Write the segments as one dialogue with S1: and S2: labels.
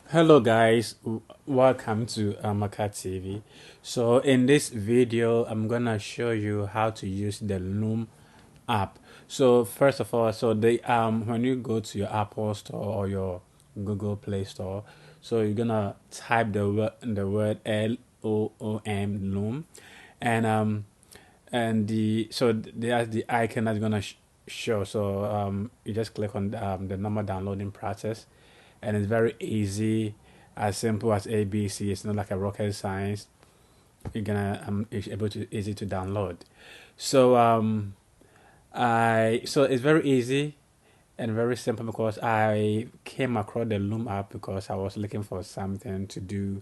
S1: Hello guys, welcome to Amaka TV. So in this video, I'm gonna show you how to use the Loom app. So first of all, so the when you go to your Apple Store or your Google Play Store, so you're gonna type the word LOOM Loom, and there's the icon that's gonna show. So you just click on the normal downloading process, and it's very easy, as simple as ABC. It's not like a rocket science. It's able to easy to download. So it's very easy and very simple because I came across the Loom app because I was looking for something to do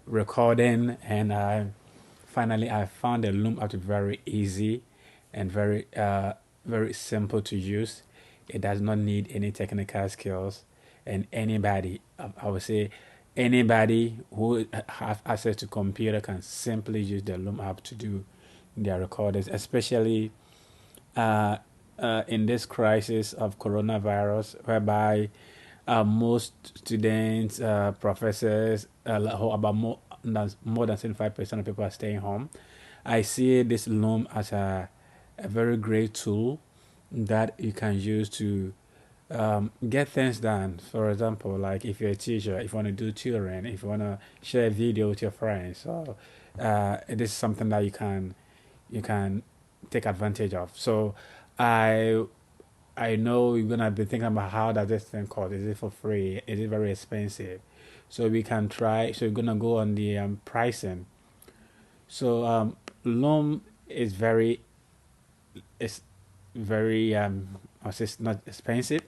S1: recording, and I found the Loom app to be very easy and very simple to use. It does not need any technical skills, and anybody, I would say, anybody who have access to computer can simply use the Loom app to do their recordings, especially uh, in this crisis of coronavirus, whereby most students, professors, about more than 75% of people are staying home. I see this Loom as a very great tool that you can use to get things done. For example, like if you're a teacher, if you want to do tutoring, if you want to share a video with your friends, so this is something that you can take advantage of. So I I know you're gonna be thinking about how does this thing cost? Is it for free? Is it very expensive? So we can try. So we're gonna go on the pricing. So Loom is very it's not expensive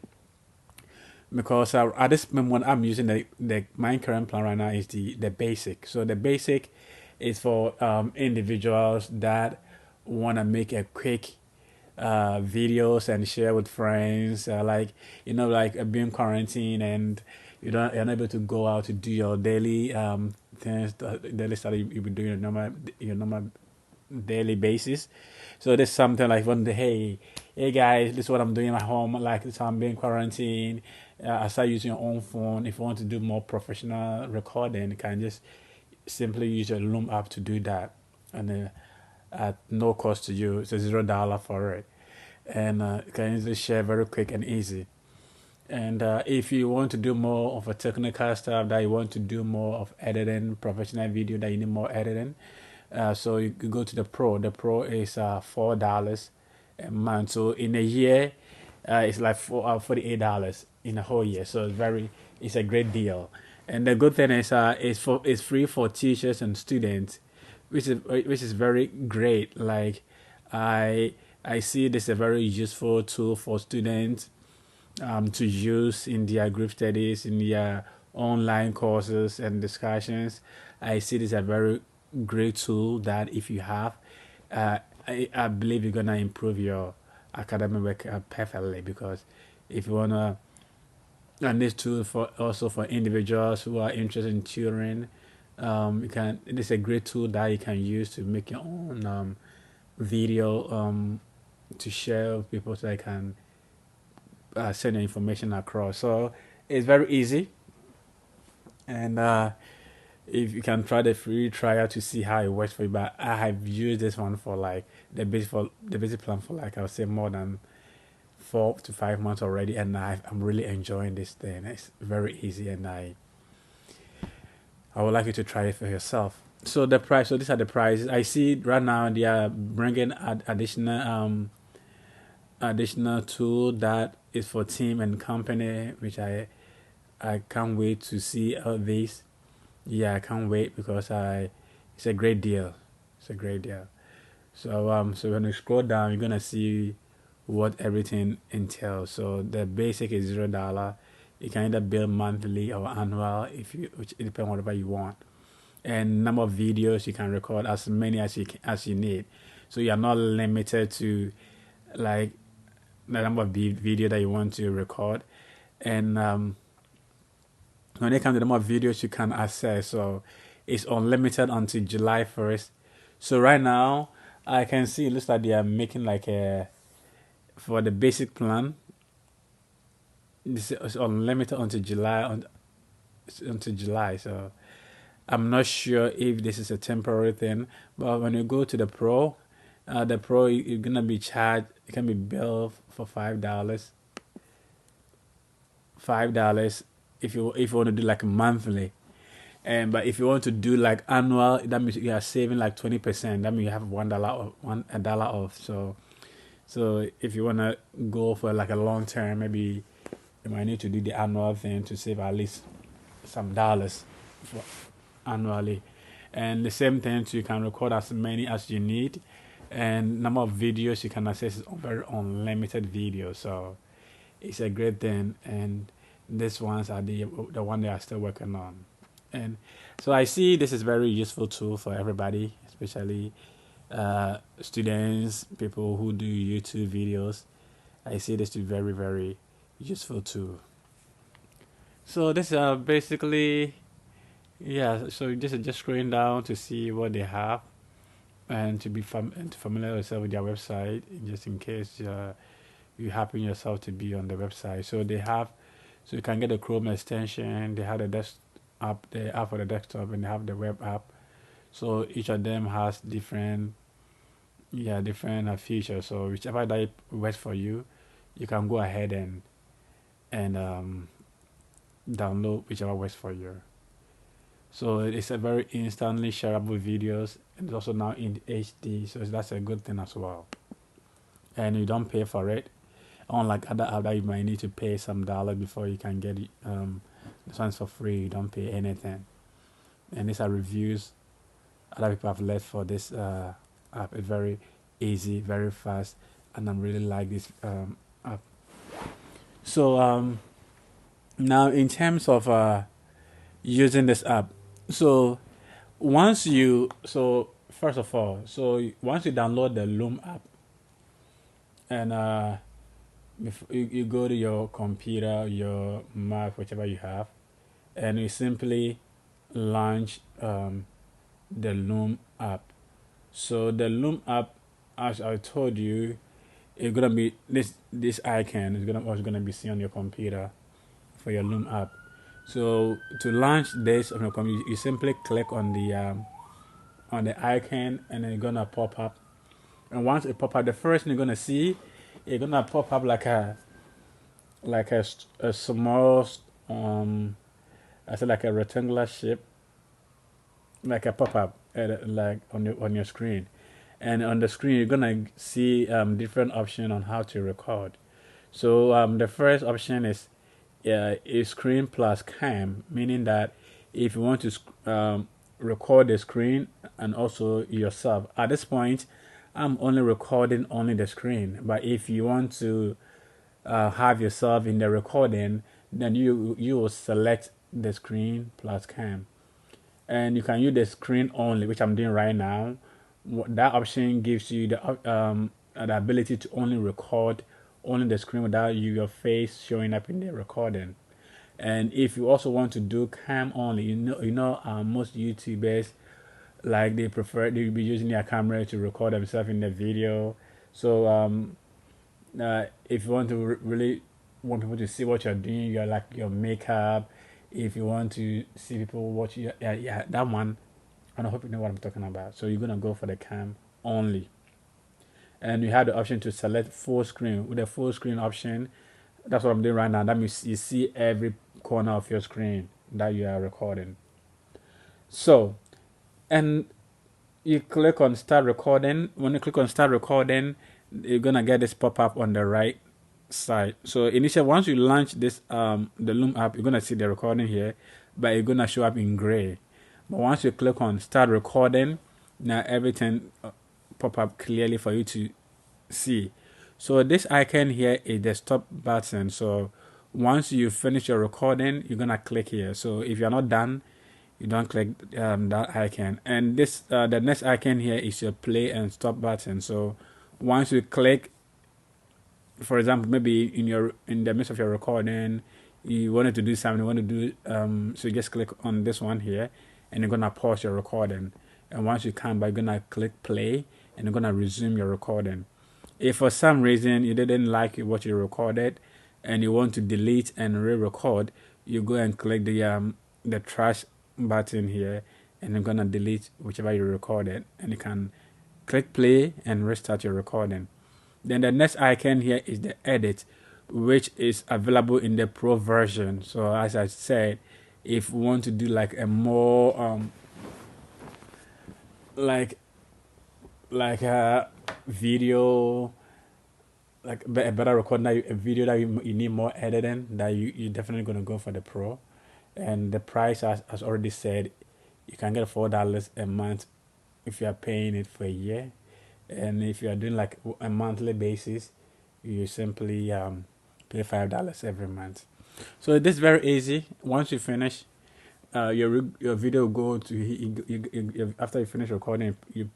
S1: because at this moment I'm using the my current plan right now is the basic. So the basic is for individuals that want to make a quick videos and share with friends, like being quarantined and you're not able to go out to do your daily things, daily stuff you be doing your normal daily basis. So there's something like one day, hey guys, this is what I'm doing at home. Like this, I'm being quarantined. I start using your own phone. If you want to do more professional recording, you can just simply use your Loom app to do that, and at no cost to you. It's a $0 for it, and you can easily share very quick and easy. And if you want to do more of a technical stuff, that you want to do more of editing, professional video, that you need more editing, so you can go to the Pro. The Pro is $4 a month. So in a year, it's like $48 in a whole year. So it's a great deal. And the good thing is, it's free for teachers and students, which is very great. Like, I see this a very useful tool for students to use in their group studies, in their online courses and discussions. I see this a very great tool that if you have, I believe you're gonna improve your academic work perfectly, because if you wanna, and this tool for also for individuals who are interested in tutoring, you can. It is a great tool that you can use to make your own video to share with people so they can send your information across. So it's very easy, and if you can try the free trial to see how it works for you. But I have used this one for like the basic plan for like I would say more than 4 to 5 months already, and I'm really enjoying this thing. It's very easy, and I would like you to try it for yourself. So the price. So these are the prices. I see right now they are bringing additional tool that is for team and company, which I can't wait to see all these. Yeah, I can't wait because I it's a great deal. It's a great deal. So when you scroll down, you're gonna see what everything entails. So the basic is $0. You can either bill monthly or annual, which it depends on whatever you want. And number of videos you can record as many as you need. So you are not limited to like the number of video that you want to record. And when it comes to the number of videos you can access, so it's unlimited until July 1st. So right now, I can see it looks like they are making like for the basic plan. This is unlimited until July until July. So I'm not sure if this is a temporary thing, but when you go to the pro you're gonna be charged. It can be billed for $5 if you want to do like monthly. And but if you want to do like annual, that means you are saving like 20%. That means you have $1 off. So if you wanna go for like a long term, maybe you might need to do the annual thing to save at least some dollars for annually. And the same thing too, you can record as many as you need, and number of videos you can access is very unlimited videos. So it's a great thing, and these ones are the one they are still working on. And so I see this is very useful tool for everybody, especially students, people who do YouTube videos. I see this to be very, very useful too. So this is basically, yeah. So this is just scrolling down to see what they have and to be and to familiar yourself with their website, just in case you happen yourself to be on the website. So they have, so you can get the Chrome extension. They have the the app for the desktop, and they have the web app. So each of them has different, different features. So whichever that works for you, you can go ahead and download whichever works for you. So it's a very instantly shareable videos, and it's also now in HD. So that's a good thing as well. And you don't pay for it, unlike other apps that you might need to pay some dollar before you can get it. This one's for free. You don't pay anything. And these are reviews other people have left for this app. It's very easy, very fast, and I really like this app. So now in terms of using this app, so first of all, so once you download the Loom app, and you go to your computer, your Mac, whichever you have, and you simply launch the Loom app. So the Loom app, as I told you, it's gonna be this icon is gonna be seen on your computer for your Loom app. So to launch this on your computer, you simply click on the icon, and then it's gonna pop up. And once it pop up, the first thing you're gonna see, it's gonna pop up like a small I said like a rectangular shape, like a pop up like on your screen. And on the screen you're gonna see different options on how to record. So the first option is a screen plus cam, meaning that if you want to record the screen and also yourself. At this point, I'm only recording only the screen, but if you want to have yourself in the recording, then you will select the screen plus cam, and you can use the screen only, which I'm doing right now. That option gives you the ability to only record only the screen without your face showing up in the recording. And if you also want to do cam only, most YouTubers, like they'll be using their camera to record themselves in the video. So if you want to really want people to see what you're doing, your makeup, if you want to see people watch you, that one, and I hope you know what I'm talking about. So you're gonna go for the cam only, and you have the option to select full screen. With the full screen option, that's what I'm doing right now. That means you see every corner of your screen that you are recording. So, and you click on start recording. When you click on start recording, you're gonna get this pop up on the right side. So initially, once you launch this the Loom app, you're gonna see the recording here, but it's gonna show up in gray. But once you click on start recording, now everything pop up clearly for you to see. So this icon here is the stop button. So once you finish your recording, you're gonna click here. So if you're not done, you don't click that icon. And this the next icon here is your play and stop button. So once you click, for example, maybe in the midst of your recording, you wanted to do something, you want to do so you just click on this one here, and you're gonna pause your recording. And once you come back, you're gonna click play, and you're gonna resume your recording. If for some reason you didn't like what you recorded and you want to delete and re-record, you go and click the the trash button here, and I'm gonna delete whichever you recorded, and you can click play and restart your recording. Then the next icon here is the edit, which is available in the pro version. So as I said, if you want to do like a more like a video, like a better recording, a video that you need more editing, that you're definitely going to go for the pro. And the price, as already said, you can get $4 a month if you are paying it for a year. And if you are doing like a monthly basis, you simply pay $5 every month. So this is very easy. Once you finish, your video go to after you finish recording, you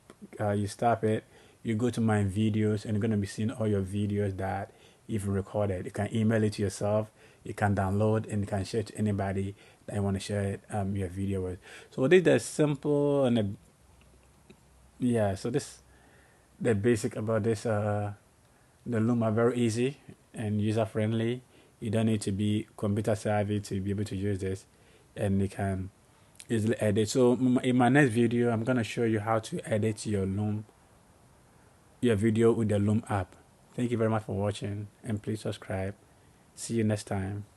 S1: stop it, you go to my videos, and you're gonna be seeing all your videos that you've recorded. You can email it to yourself, you can download, and you can share it to anybody that you want to share it, your video with. So this is simple and yeah. So this the basic about this. The Loom are very easy and user friendly. You don't need to be computer savvy to be able to use this, and you can easily edit. So in my next video, I'm gonna show you how to edit your video with the Loom app. Thank you very much for watching, and please subscribe. See you next time.